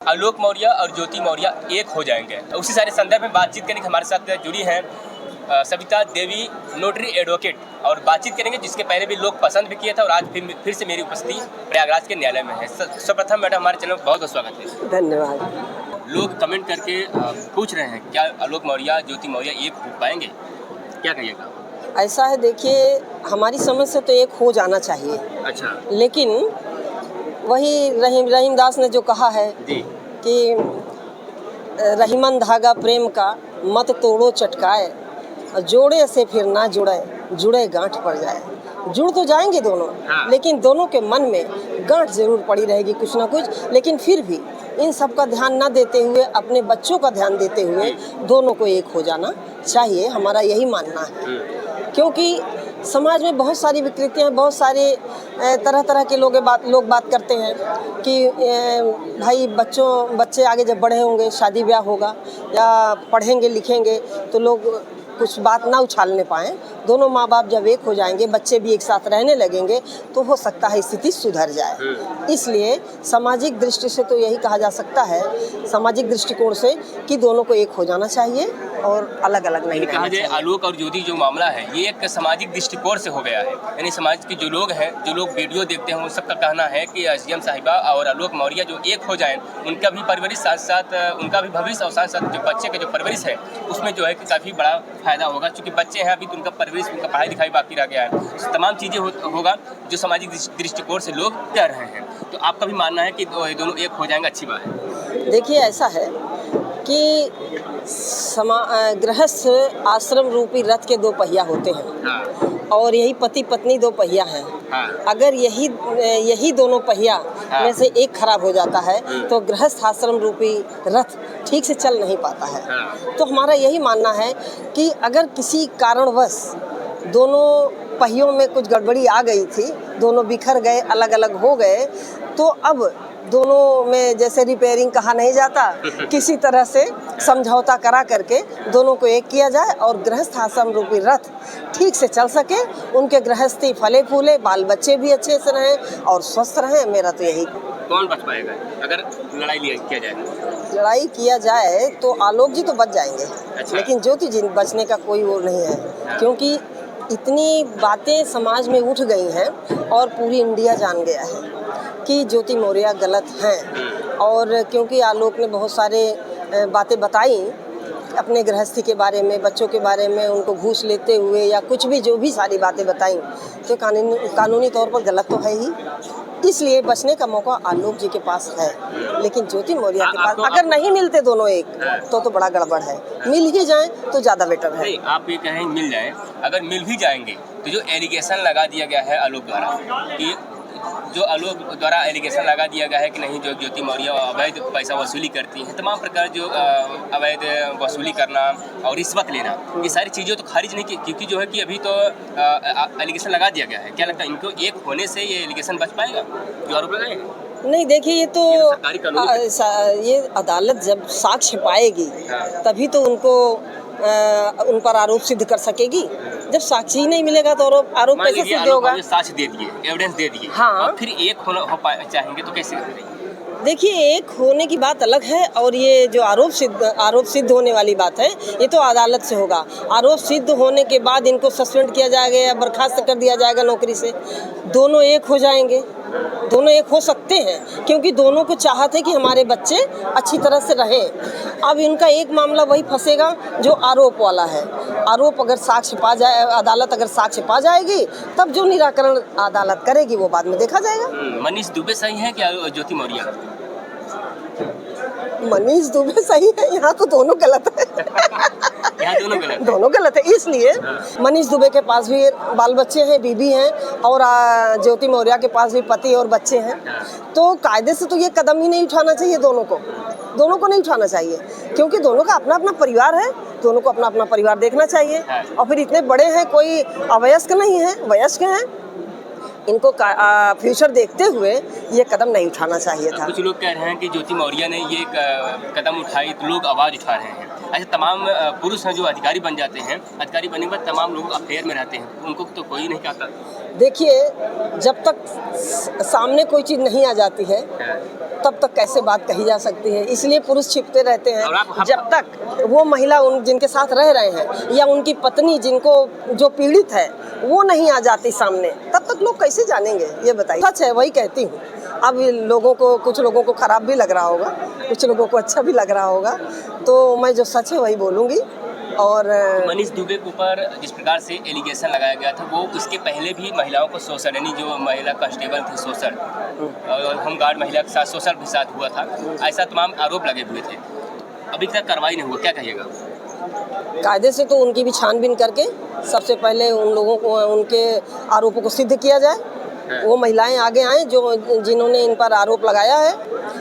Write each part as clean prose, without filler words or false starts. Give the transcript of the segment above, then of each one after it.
आलोक मौर्य और ज्योति मौर्य एक हो जाएंगे। उसी सारे संदर्भ में बातचीत करने के हमारे साथ जुड़ी हैं सविता देवी, नोटरी एडवोकेट, और बातचीत करेंगे जिसके पहले भी लोग पसंद भी किए थे और आज फिर से मेरी उपस्थिति प्रयागराज के न्यायालय में है। सर्वप्रथम मैडम हमारे चैनल में बहुत बहुत स्वागत है। धन्यवाद। लोग कमेंट करके पूछ रहे हैं क्या आलोक मौर्य ज्योति मौर्य एक हो पाएंगे, क्या कहिएगा? ऐसा है, देखिए हमारी समझ से तो एक हो जाना चाहिए। अच्छा। लेकिन वही रहीम दास ने जो कहा है जी कि रहीमन धागा प्रेम का मत तोड़ो चटकाए, जोड़े से फिर ना जुड़े गांठ पड़ जाए। जुड़ तो जाएंगे दोनों, हाँ। लेकिन दोनों के मन में गांठ जरूर पड़ी रहेगी कुछ ना कुछ। लेकिन फिर भी इन सब का ध्यान न देते हुए, अपने बच्चों का ध्यान देते हुए दोनों को एक हो जाना चाहिए, हमारा यही मानना है। क्योंकि समाज में बहुत सारी विकृतियाँ हैं, बहुत सारे तरह तरह के लोग बात करते हैं कि भाई बच्चे आगे जब बड़े होंगे, शादी ब्याह होगा या पढ़ेंगे लिखेंगे तो लोग कुछ बात ना उछालने पाएँ। दोनों माँ बाप जब एक हो जाएंगे, बच्चे भी एक साथ रहने लगेंगे तो हो सकता है स्थिति सुधर जाए। इसलिए सामाजिक दृष्टि से तो यही कहा जा सकता है, सामाजिक दृष्टिकोण से, कि दोनों को एक हो जाना चाहिए और अलग अलग नहीं रहना चाहिए। आलोक और ज्योति जो मामला है ये एक सामाजिक दृष्टिकोण से हो गया है, यानी समाज के जो लोग हैं, जो लोग वीडियो देखते हैं, उन सबका कहना है कि सीएम साहिबा और आलोक मौर्य जो एक हो जाएं, उनका भी परवरिश साथ साथ उनका भी भविष्य और साथ साथ जो बच्चे का जो परवरिश है उसमें जो है कि काफ़ी बड़ा फायदा होगा। क्योंकि बच्चे हैं अभी तो उनका परवरिश, उनका पढ़ाई लिखाई बाकी रह गया है, तमाम चीज़ें होगा जो सामाजिक दृष्टिकोण से लोग कह रहे हैं। तो आपका भी मानना है कि दोनों एक हो जाएंगे, अच्छी बात है? देखिए ऐसा है कि गृहस्थ आश्रम रूपी रथ के दो पहिया होते हैं। हाँ। और यही पति पत्नी दो पहिया हैं। हाँ। अगर यही दोनों पहिया में से एक खराब हो जाता है तो गृहस्थ आश्रम रूपी रथ ठीक से चल नहीं पाता है। हाँ। तो हमारा यही मानना है कि अगर किसी कारणवश दोनों पहियों में कुछ गड़बड़ी आ गई थी, दोनों बिखर गए, अलग अलग हो गए, तो अब दोनों में जैसे रिपेयरिंग कहा नहीं जाता, किसी तरह से समझौता करा करके दोनों को एक किया जाए और गृहस्थ आश्रम रूपी रथ ठीक से चल सके, उनके गृहस्थी फले फूले, बाल बच्चे भी अच्छे से रहें और स्वस्थ रहें। मेरा तो यही। कौन बच पाएगा अगर लड़ाई किया जाए? लड़ाई किया जाए तो आलोक जी तो बच जाएंगे। अच्छा। लेकिन ज्योति जी बचने का कोई वो नहीं है, क्योंकि इतनी बातें समाज में उठ गई हैं और पूरी इंडिया जान गया है कि ज्योति मौर्य गलत हैं। और क्योंकि आलोक ने बहुत सारे बातें बताई अपने गृहस्थी के बारे में, बच्चों के बारे में, उनको घूस लेते हुए या कुछ भी, जो भी सारी बातें बताई, तो कानूनी तौर पर गलत तो है ही। इसलिए बचने का मौका आलोक जी के पास है, लेकिन ज्योति मौर्य के पास अगर नहीं मिलते दोनों एक तो बड़ा गड़बड़ है। मिल ही जाएं तो ज़्यादा बेटर है। आप ये कहें मिल जाएं, अगर मिल भी जाएंगे तो जो एलिगेशन लगा दिया गया है आलोक द्वारा, कि जो आलोक द्वारा एलिगेशन लगा दिया गया है कि नहीं, जो ज्योति मौर्य अवैध पैसा वसूली करती हैं, तमाम प्रकार जो अवैध वसूली करना और रिश्वत लेना, ये सारी चीज़ें तो खारिज नहीं की, क्योंकि जो है कि अभी तो एलिगेशन लगा दिया गया है। क्या लगता है इनको एक होने से ये एलिगेशन बच पाएगा जो आरोप लगाएंगे? नहीं, देखिए ये तो ये अदालत जब साक्ष्य पाएगी तभी तो उन पर आरोप सिद्ध कर सकेगी। जब साक्ष्य ही नहीं मिलेगा तो आरोप कैसे सिद्ध होगा? साक्ष्य दे दिए, एविडेंस दे दिए, हाँ, और फिर एक चाहेंगे तो कैसे करेंगे? देखिए एक होने की बात अलग है और ये जो आरोप सिद्ध होने वाली बात है, ये तो अदालत से होगा। आरोप सिद्ध होने के बाद इनको सस्पेंड किया जाएगा या बर्खास्त कर दिया जाएगा नौकरी से। दोनों एक हो जाएंगे, दोनों एक हो सकते हैं, क्योंकि दोनों को चाहत है कि हमारे बच्चे अच्छी तरह से रहें। अब इनका एक मामला वही फंसेगा जो आरोप वाला है। आरोप अगर साक्ष्य पा जाए, अदालत अगर साक्ष्य पा जाएगी, तब जो निराकरण अदालत करेगी वो बाद में देखा जाएगा। मनीष दुबे सही है कि ज्योति मौर्य? मनीष दुबे सही है, यहाँ तो दोनों गलत है। दोनों गलत है। इसलिए मनीष दुबे के पास भी बाल बच्चे हैं, बीबी हैं, और ज्योति मौर्य के पास भी पति और बच्चे हैं। तो कायदे से तो ये कदम ही नहीं उठाना चाहिए दोनों को नहीं उठाना चाहिए, क्योंकि दोनों का अपना अपना परिवार है, दोनों को अपना अपना परिवार देखना चाहिए। और फिर इतने बड़े हैं, कोई अवयस्क नहीं है, वयस्क हैं। इनको फ्यूचर देखते हुए ये कदम नहीं उठाना चाहिए था। कुछ लोग कह रहे हैं कि ज्योति मौर्य ने ये कदम उठाई तो लोग आवाज़ उठा रहे हैं। ऐसे तमाम पुरुष हैं जो अधिकारी बन जाते हैं, अधिकारी बनने के बाद तमाम लोग अफेयर में रहते हैं, उनको तो कोई नहीं कहता। देखिए जब तक सामने कोई चीज़ नहीं आ जाती है तब तक कैसे बात कही जा सकती है। इसलिए पुरुष छिपते रहते और हैं। आप- जब तक वो महिला उन जिनके साथ रह रहे हैं या उनकी पत्नी जिनको जो पीड़ित है वो नहीं आ जाती सामने, तब तक लोग कैसे जानेंगे, ये बताइए। सच है, वही कहती हूँ। अब लोगों को, कुछ लोगों को खराब भी लग रहा होगा, कुछ लोगों को अच्छा भी लग रहा होगा, तो मैं जो सच है वही बोलूँगी। और मनीष दुबे के ऊपर जिस प्रकार से एलिगेशन लगाया गया था, वो उसके पहले भी महिलाओं को शोषण, यानी जो महिला कांस्टेबल थी शोषण, और होमगार्ड महिला के साथ शोषण भी साथ हुआ था, ऐसा तमाम आरोप लगे हुए थे। अभी तक कार्रवाई नहीं हुआ, क्या कहिएगा? कायदे से तो उनकी भी छानबीन करके सबसे पहले उन लोगों को, उनके आरोपों को सिद्ध किया जाए। वो महिलाएं आगे आएं जो जिन्होंने इन पर आरोप लगाया है,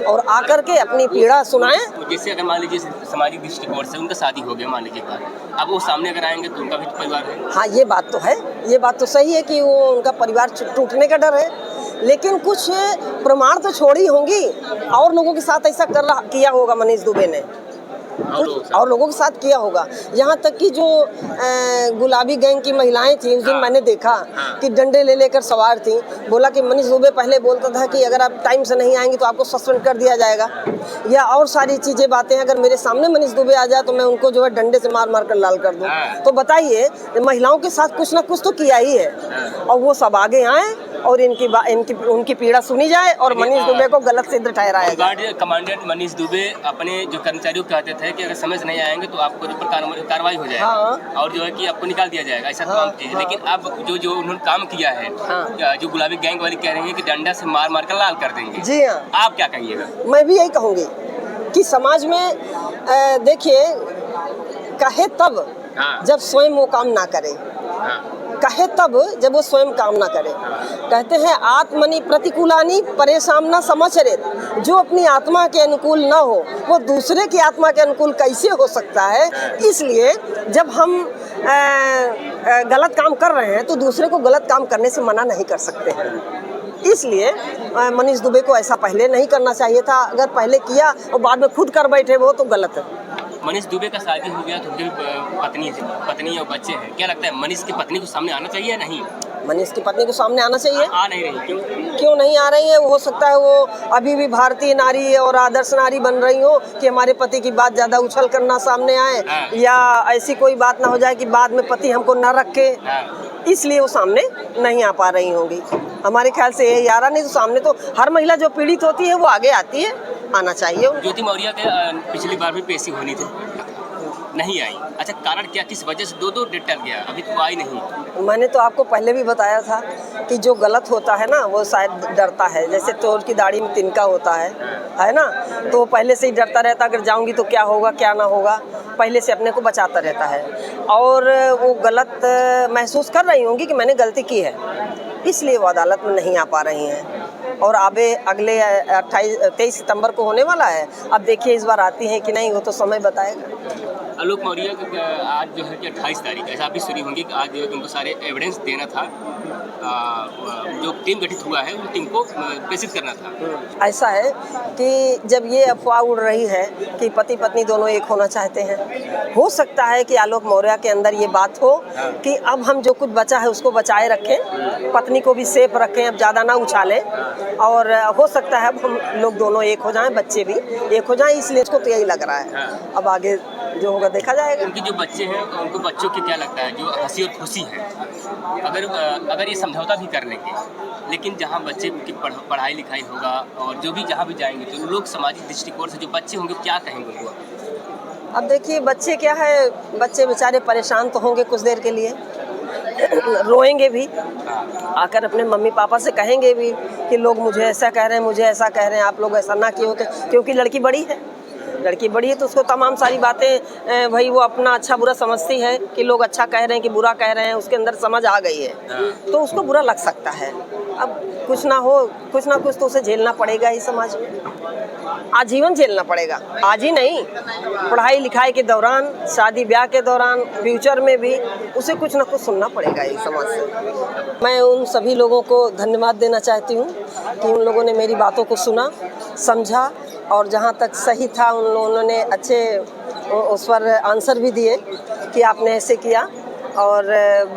और आकर के अपनी पीड़ा सुनाएं। तो जैसे अगर मान लीजिए सामाजिक दृष्टिकोण से उनका शादी हो गया, मान लीजिए बात, अब वो सामने अगर आएंगे तो उनका भी तो परिवार है। हाँ, ये बात तो है, ये बात तो सही है कि वो उनका परिवार टूटने का डर है, लेकिन कुछ प्रमाण तो छोड़ी होंगी। और लोगों के साथ ऐसा किया होगा मनीष दुबे ने, और लोगों के साथ किया होगा। यहाँ तक कि जो गुलाबी गैंग की महिलाएं थी, उस दिन मैंने देखा कि डंडे ले लेकर सवार थी। बोला कि मनीष दुबे पहले बोलता था कि अगर आप टाइम से नहीं आएंगे तो आपको सस्पेंड कर दिया जाएगा, या और सारी चीज़ें बातें। अगर मेरे सामने मनीष दुबे आ जाए तो मैं उनको जो है डंडे से मार मार कर लाल कर दूँ। तो बताइए, महिलाओं के साथ कुछ ना कुछ तो किया ही है, और वो सब आगे आए और उनकी पीड़ा सुनी जाए और मनीष दुबे को गलत सिद्ध ठहराया जाए। होमगार्ड कमांडेंट मनीष दुबे अपने जो कर्मचारियों को कहते थे कि अगर समय से नहीं आएंगे तो आपको ऊपर कार्रवाई हो जाएगी, हाँ। और जो है कि आपको निकाल दिया जाएगा, ऐसा तमाम चीज़। लेकिन अब जो उन्होंने काम किया है, जो गुलाबी गैंग वाली कह रही है कि डंडा से मार मार कर लाल कर देंगे। जी हाँ, आप क्या कहिएगा? मैं भी यही कहूँगी कि समाज में देखिए, कहे तब जब स्वयं वो काम ना करे, कहे तब जब वो स्वयं काम ना करे। कहते हैं आत्मनि प्रतिकूलानि परेशान न समचरे, जो अपनी आत्मा के अनुकूल ना हो वो दूसरे की आत्मा के अनुकूल कैसे हो सकता है। इसलिए जब हम गलत काम कर रहे हैं तो दूसरे को गलत काम करने से मना नहीं कर सकते हैं। इसलिए मनीष दुबे को ऐसा पहले नहीं करना चाहिए था। अगर पहले किया और बाद में खुद कर बैठे वो तो गलत है। मनीष दुबे का शादी हो गया तो उनकी पत्नी और बच्चे हैं, क्या लगता है मनीष की पत्नी को सामने आना चाहिए या नहीं? मनीष की पत्नी को सामने आना चाहिए। आ नहीं रही, क्यों नहीं आ रही है? हो सकता है वो अभी भी भारतीय नारी और आदर्श नारी बन रही हो कि हमारे पति की बात ज़्यादा उछल कर ना सामने आए, या ऐसी कोई बात ना हो जाए कि बाद में पति हमको न रखे, इसलिए वो सामने नहीं आ पा रही होंगी। हमारे ख्याल से यही आ रहा, नहीं तो सामने तो हर महिला जो पीड़ित होती है वो आगे आती है, आना चाहिए। ज्योति मौर्य के पिछली बार भी पेशी होनी थी, नहीं आई। अच्छा, कारण क्या, किस वजह से दो डेट टल गया, अभी तो आई नहीं? मैंने तो आपको पहले भी बताया था कि जो गलत होता है ना वो शायद डरता है। जैसे चोर की दाढ़ी में तिनका होता है ना, तो पहले से ही डरता रहता, अगर जाऊंगी तो क्या होगा क्या ना होगा, पहले से अपने को बचाता रहता है। और वो गलत महसूस कर रही होंगी कि मैंने गलती की है, इसलिए वो अदालत में नहीं आ पा रही हैं। और अगले 23 सितंबर को होने वाला है। अब देखिए इस बार आती हैं कि नहीं, वो तो समय बताएगा। आलोक मौर्य आज जो है कि 28 तारीख, ऐसा भी सुनी होंगी कि आज जो है उनको सारे एविडेंस देना था, जो टीम गठित हुआ है वो टीम को प्रेषित करना था। ऐसा है कि जब ये अफवाह उड़ रही है कि पति पत्नी दोनों एक होना चाहते हैं, हो सकता है कि आलोक मौर्य के अंदर ये बात हो कि अब हम जो कुछ बचा है उसको बचाए रखें, पत्नी को भी सेफ रखें, अब ज़्यादा ना उछालें, और हो सकता है अब हम लोग दोनों एक हो जाएं, बच्चे भी एक हो जाएं, इसलिए इसको तो यही लग रहा है। अब आगे जो होगा देखा जाएगा। उनके जो बच्चे हैं उनको बच्चों की क्या लगता है, जो हंसी और खुशी है, अगर ये समझौता भी कर लेंगे, लेकिन जहाँ बच्चे की पढ़ाई लिखाई होगा और जो भी जहाँ भी जाएंगे तो लोग सामाजिक दृष्टिकोण से जो बच्चे होंगे क्या कहेंगे उनको? अब देखिए बच्चे क्या है, बच्चे बेचारे परेशान तो होंगे कुछ देर के लिए, रोएंगे भी, आकर अपने मम्मी पापा से कहेंगे भी कि लोग मुझे ऐसा कह रहे हैं, मुझे ऐसा कह रहे हैं, आप लोग ऐसा ना किए होते, क्योंकि लड़की बड़ी है तो उसको तमाम सारी बातें भाई वो अपना अच्छा बुरा समझती है कि लोग अच्छा कह रहे हैं कि बुरा कह रहे हैं, उसके अंदर समझ आ गई है, तो उसको बुरा लग सकता है। अब कुछ ना कुछ तो उसे झेलना पड़ेगा ही, समाज में आजीवन झेलना पड़ेगा, आज ही नहीं, पढ़ाई लिखाई के दौरान, शादी ब्याह के दौरान, फ्यूचर में भी उसे कुछ ना कुछ सुनना पड़ेगा ही समाज से। मैं उन सभी लोगों को धन्यवाद देना चाहती हूँ कि उन लोगों ने मेरी बातों को सुना, समझा, और जहाँ तक सही था उन्होंने अच्छे उस पर आंसर भी दिए कि आपने ऐसे किया। और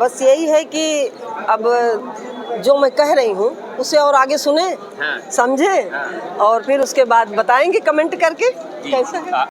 बस यही है कि अब जो मैं कह रही हूँ उसे और आगे सुने, हाँ। समझे, हाँ। और फिर उसके बाद बताएंगे कमेंट करके कैसा है।